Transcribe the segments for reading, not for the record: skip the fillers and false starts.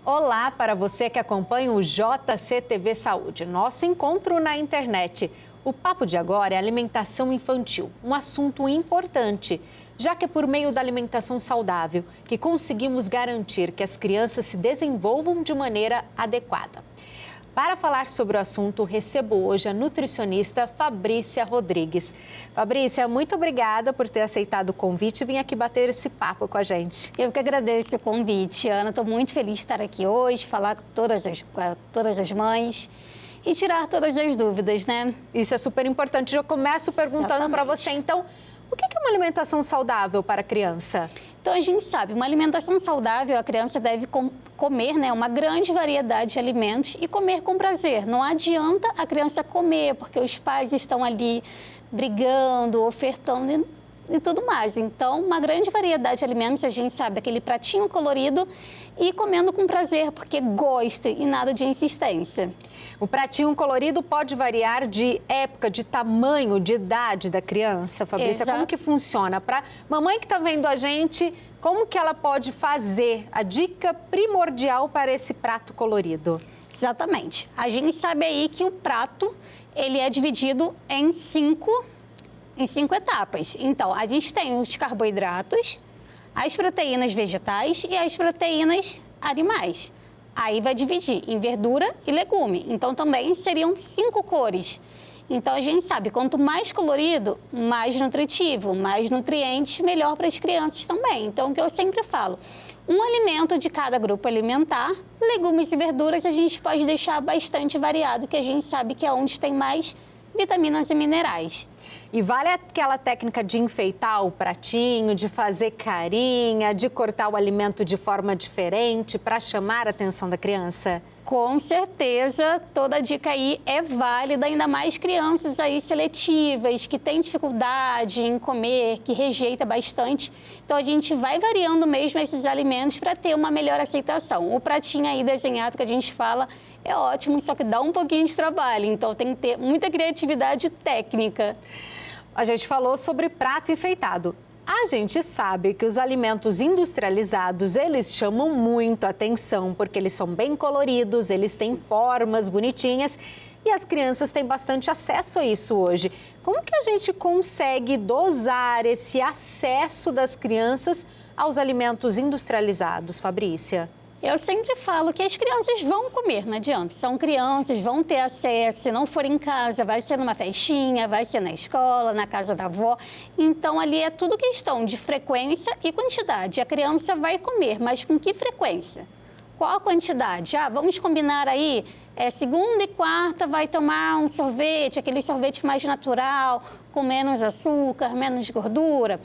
Olá para você que acompanha o JCTV Saúde, nosso encontro na internet. O papo de agora é alimentação infantil, um assunto importante, já que é por meio da alimentação saudável que conseguimos garantir que as crianças se desenvolvam de maneira adequada. Para falar sobre o assunto, recebo hoje a nutricionista Fabrícia Rodrigues. Fabrícia, muito obrigada por ter aceitado o convite e vir aqui bater esse papo com a gente. Eu que agradeço o convite, Ana. Estou muito feliz de estar aqui hoje, falar com todas as mães e tirar todas as dúvidas, né? Isso é super importante. Eu começo perguntando para você, então, o que é uma alimentação saudável para a criança? Então, a gente sabe, uma alimentação saudável, a criança deve comer, né, uma grande variedade de alimentos e comer com prazer. Não adianta a criança comer, porque os pais estão ali brigando, ofertando e tudo mais. Então, uma grande variedade de alimentos, a gente sabe, aquele pratinho colorido e comendo com prazer, porque gosta e nada de insistência. O pratinho colorido pode variar de época, de tamanho, de idade da criança, Fabrícia. Exato. Como que funciona? Para mamãe que está vendo a gente, como que ela pode fazer a dica primordial para esse prato colorido? Exatamente. A gente sabe aí que o prato, ele é dividido em cinco etapas. Então, a gente tem os carboidratos, as proteínas vegetais e as proteínas animais. Aí vai dividir em verdura e legume. Então, também seriam 5 cores. Então, a gente sabe, quanto mais colorido, mais nutritivo, mais nutrientes, melhor para as crianças também. Então, o que eu sempre falo, um alimento de cada grupo alimentar, legumes e verduras, a gente pode deixar bastante variado, que a gente sabe que é onde tem mais vitaminas e minerais. E vale aquela técnica de enfeitar o pratinho, de fazer carinha, de cortar o alimento de forma diferente para chamar a atenção da criança? Com certeza, toda dica aí é válida, ainda mais crianças aí seletivas, que têm dificuldade em comer, que rejeita bastante. Então, a gente vai variando mesmo esses alimentos para ter uma melhor aceitação. O pratinho aí desenhado que a gente fala é ótimo, só que dá um pouquinho de trabalho, então tem que ter muita criatividade técnica. A gente falou sobre prato enfeitado. A gente sabe que os alimentos industrializados, eles chamam muito a atenção, porque eles são bem coloridos, eles têm formas bonitinhas e as crianças têm bastante acesso a isso hoje. Como que a gente consegue dosar esse acesso das crianças aos alimentos industrializados, Fabrícia? Eu sempre falo que as crianças vão comer, não adianta. São crianças, vão ter acesso, se não for em casa, vai ser numa festinha, vai ser na escola, na casa da avó. Então, ali é tudo questão de frequência e quantidade. A criança vai comer, mas com que frequência? Qual a quantidade? Vamos combinar aí, segunda e quarta vai tomar um sorvete, aquele sorvete mais natural, com menos açúcar, menos gordura.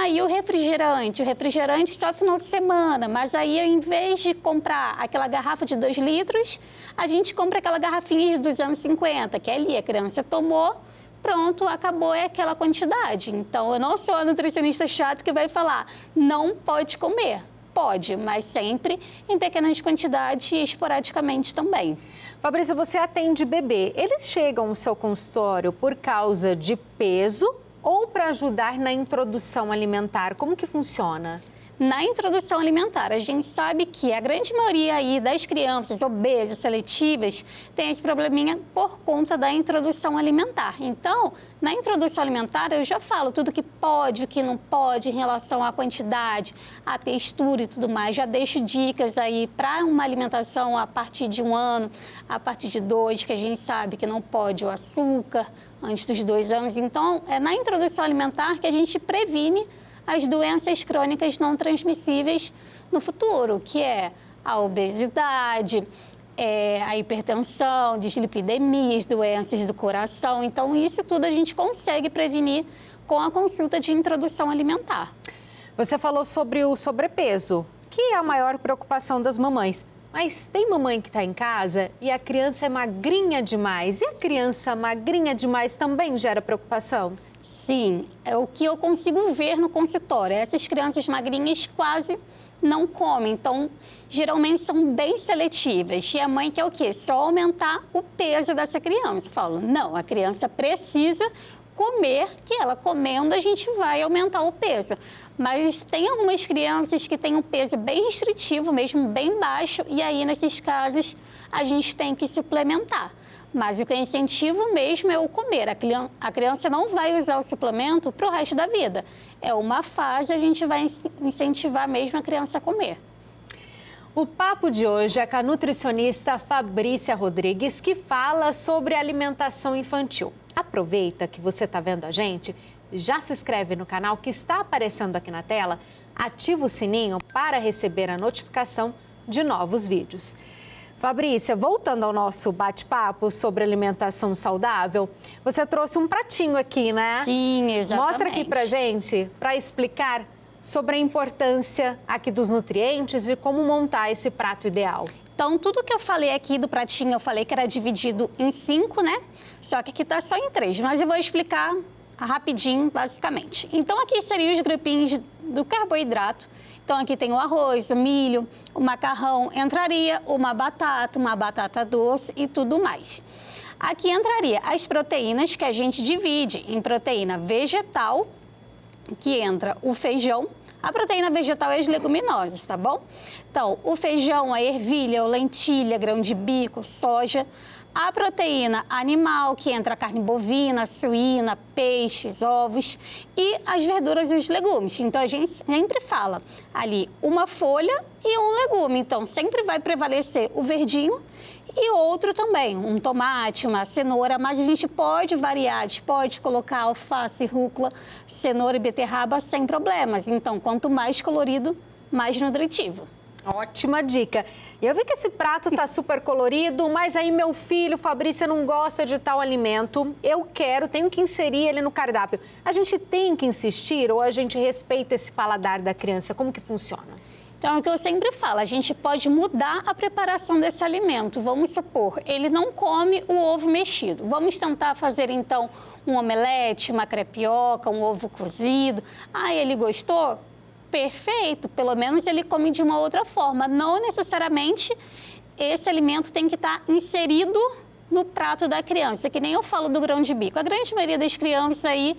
E o refrigerante? O refrigerante só final de semana, mas aí ao invés de comprar aquela garrafa de 2 litros, a gente compra aquela garrafinha de 250, que ali a criança tomou, pronto, acabou, é aquela quantidade. Então, eu não sou a nutricionista chata que vai falar, não pode comer. Pode, mas sempre em pequenas quantidades e esporadicamente também. Fabrícia, você atende bebê. Eles chegam ao seu consultório por causa de peso ou para ajudar na introdução alimentar? Como que funciona? Na introdução alimentar, a gente sabe que a grande maioria aí das crianças obesas, seletivas, tem esse probleminha por conta da introdução alimentar. Então, na introdução alimentar, eu já falo tudo que pode, o que não pode em relação à quantidade, à textura e tudo mais. Já deixo dicas aí para uma alimentação a partir de 1 ano, a partir de 2, que a gente sabe que não pode o açúcar antes dos 2 anos. Então, é na introdução alimentar que a gente previne as doenças crônicas não transmissíveis no futuro, que é a obesidade, a hipertensão, dislipidemias, doenças do coração. Então, isso tudo a gente consegue prevenir com a consulta de introdução alimentar. Você falou sobre o sobrepeso, que é a maior preocupação das mamães. Mas tem mamãe que está em casa e a criança é magrinha demais. E a criança magrinha demais também gera preocupação? Sim, é o que eu consigo ver no consultório. Essas crianças magrinhas quase não comem, então geralmente são bem seletivas. E a mãe quer o quê? Só aumentar o peso dessa criança. Eu falo, não, a criança precisa comer, que ela comendo a gente vai aumentar o peso. Mas tem algumas crianças que têm um peso bem restritivo, mesmo bem baixo, e aí nesses casos a gente tem que suplementar. Mas o que eu incentivo mesmo é o comer. A criança não vai usar o suplemento para o resto da vida. É uma fase, a gente vai incentivar mesmo a criança a comer. O papo de hoje é com a nutricionista Fabrícia Rodrigues, que fala sobre alimentação infantil. Aproveita que você está vendo a gente, já se inscreve no canal que está aparecendo aqui na tela, ativa o sininho para receber a notificação de novos vídeos. Fabrícia, voltando ao nosso bate-papo sobre alimentação saudável, você trouxe um pratinho aqui, né? Sim, exatamente. Mostra aqui pra gente, para explicar sobre a importância aqui dos nutrientes e como montar esse prato ideal. Então, tudo que eu falei aqui do pratinho, eu falei que era dividido em 5, né? Só que aqui tá só em 3, mas eu vou explicar rapidinho, basicamente. Então, aqui seriam os grupinhos do carboidrato. Então, aqui tem o arroz, o milho, o macarrão, entraria uma batata doce e tudo mais. Aqui entraria as proteínas que a gente divide em proteína vegetal, que entra o feijão. A proteína vegetal é as leguminosas, tá bom? Então, o feijão, a ervilha, a lentilha, grão de bico, soja. A proteína animal, que entra a carne bovina, suína, peixes, ovos e as verduras e os legumes. Então, a gente sempre fala ali uma folha e um legume. Então, sempre vai prevalecer o verdinho e outro também, um tomate, uma cenoura, mas a gente pode variar, a gente pode colocar alface, rúcula, cenoura e beterraba sem problemas. Então, quanto mais colorido, mais nutritivo. Ótima dica. Eu vi que esse prato tá super colorido, mas aí meu filho, Fabrícia, não gosta de tal alimento. Tenho que inserir ele no cardápio. A gente tem que insistir ou a gente respeita esse paladar da criança? Como que funciona? Então, é o que eu sempre falo, a gente pode mudar a preparação desse alimento. Vamos supor, ele não come o ovo mexido. Vamos tentar fazer, então, um omelete, uma crepioca, um ovo cozido. Ah, ele gostou? Perfeito, pelo menos ele come de uma outra forma. Não necessariamente esse alimento tem que estar inserido no prato da criança, que nem eu falo do grão de bico. A grande maioria das crianças aí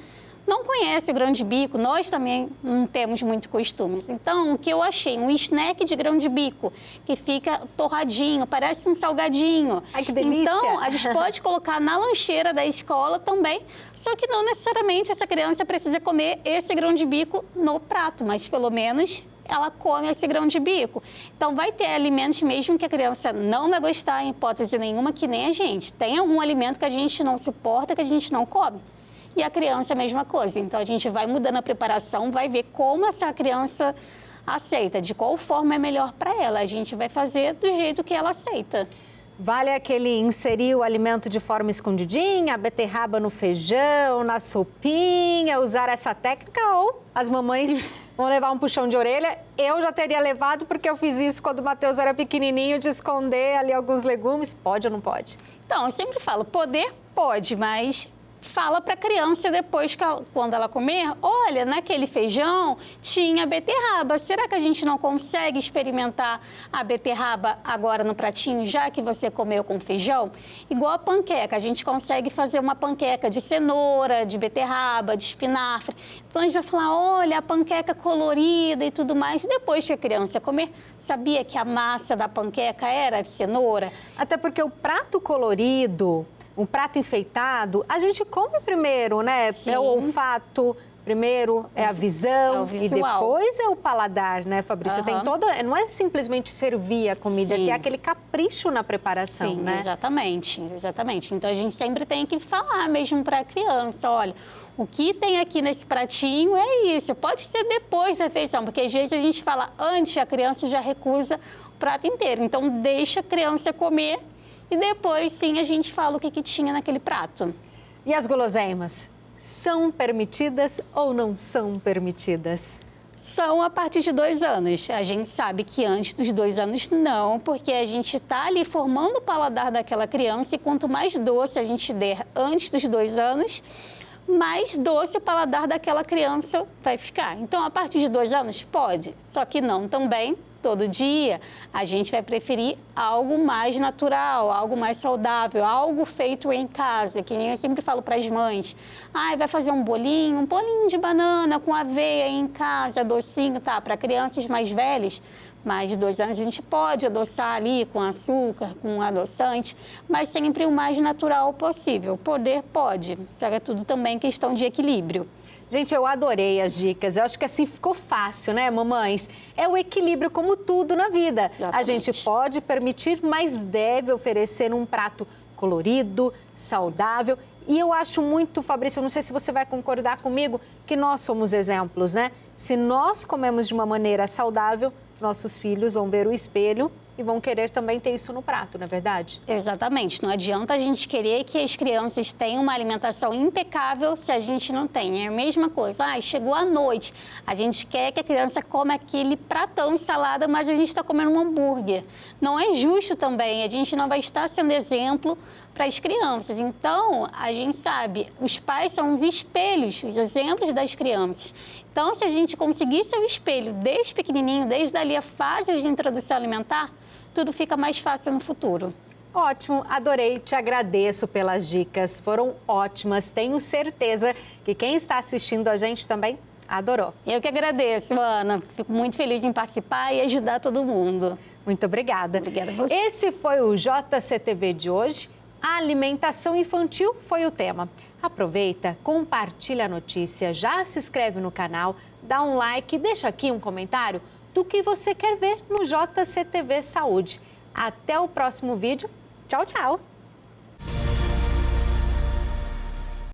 não conhece o grão de bico, nós também não temos muito costumes. Então, o que eu achei? Um snack de grão de bico, que fica torradinho, parece um salgadinho. Ai, que delícia! Então, a gente pode colocar na lancheira da escola também, só que não necessariamente essa criança precisa comer esse grão de bico no prato, mas pelo menos ela come esse grão de bico. Então, vai ter alimentos mesmo que a criança não vai gostar, em hipótese nenhuma, que nem a gente. Tem algum alimento que a gente não suporta, que a gente não come. E a criança é a mesma coisa. Então, a gente vai mudando a preparação, vai ver como essa criança aceita, de qual forma é melhor para ela. A gente vai fazer do jeito que ela aceita. Vale aquele inserir o alimento de forma escondidinha, a beterraba no feijão, na sopinha, usar essa técnica, ou as mamães vão levar um puxão de orelha? Eu já teria levado porque eu fiz isso quando o Matheus era pequenininho, de esconder ali alguns legumes. Pode ou não pode? Então, eu sempre falo, poder pode, mas fala para a criança depois, quando ela comer, olha, naquele feijão tinha beterraba. Será que a gente não consegue experimentar a beterraba agora no pratinho, já que você comeu com feijão? Igual a panqueca, a gente consegue fazer uma panqueca de cenoura, de beterraba, de espinafre. Então, a gente vai falar, olha, a panqueca colorida e tudo mais. Depois que a criança comer, sabia que a massa da panqueca era de cenoura? Até porque o prato colorido, um prato enfeitado, a gente come primeiro, né? Sim. É o olfato, primeiro é a visão É o e visual. depois é o paladar, né, Fabrícia? Tem toda, não é simplesmente servir a comida, Sim. tem aquele capricho na preparação, Sim, né? exatamente, exatamente. Então, a gente sempre tem que falar mesmo para a criança, olha, o que tem aqui nesse pratinho é isso. Pode ser depois da refeição, porque às vezes a gente fala antes, a criança já recusa o prato inteiro. Então, deixa a criança comer e depois, sim, a gente fala o que tinha naquele prato. E as guloseimas? São permitidas ou não são permitidas? São a partir de 2 anos. A gente sabe que antes dos 2 anos não, porque a gente está ali formando o paladar daquela criança e quanto mais doce a gente der antes dos 2 anos, mais doce o paladar daquela criança vai ficar. Então, a partir de 2 anos, pode, só que não também todo dia, a gente vai preferir algo mais natural, algo mais saudável, algo feito em casa, que nem eu sempre falo para as mães. Vai fazer um bolinho de banana com aveia em casa, docinho, tá? Para crianças mais velhas, mais de 2 anos, a gente pode adoçar ali com açúcar, com adoçante, mas sempre o mais natural possível. Poder pode, só que é tudo também questão de equilíbrio. Gente, eu adorei as dicas. Eu acho que assim ficou fácil, né, mamães? É o equilíbrio como tudo na vida. Exatamente. A gente pode permitir, mas deve oferecer um prato colorido, saudável. E eu acho muito, Fabrício, eu não sei se você vai concordar comigo, que nós somos exemplos, né? Se nós comemos de uma maneira saudável, nossos filhos vão ver o espelho e vão querer também ter isso no prato, não é verdade? Exatamente. Não adianta a gente querer que as crianças tenham uma alimentação impecável se a gente não tem. É a mesma coisa. Chegou a noite, a gente quer que a criança coma aquele pratão de salada, mas a gente está comendo um hambúrguer. Não é justo também. A gente não vai estar sendo exemplo para as crianças. Então, a gente sabe, os pais são os espelhos, os exemplos das crianças. Então, se a gente conseguir ser o espelho desde pequenininho, desde ali a fase de introdução alimentar, tudo fica mais fácil no futuro. Ótimo, adorei, te agradeço pelas dicas, foram ótimas. Tenho certeza que quem está assistindo a gente também adorou. Eu que agradeço, Ana. Fico muito feliz em participar e ajudar todo mundo. Muito obrigada. Obrigada a você. Esse foi o JCTV de hoje. A alimentação infantil foi o tema. Aproveita, compartilha a notícia, já se inscreve no canal, dá um like e deixa aqui um comentário do que você quer ver no JCTV Saúde. Até o próximo vídeo. Tchau, tchau!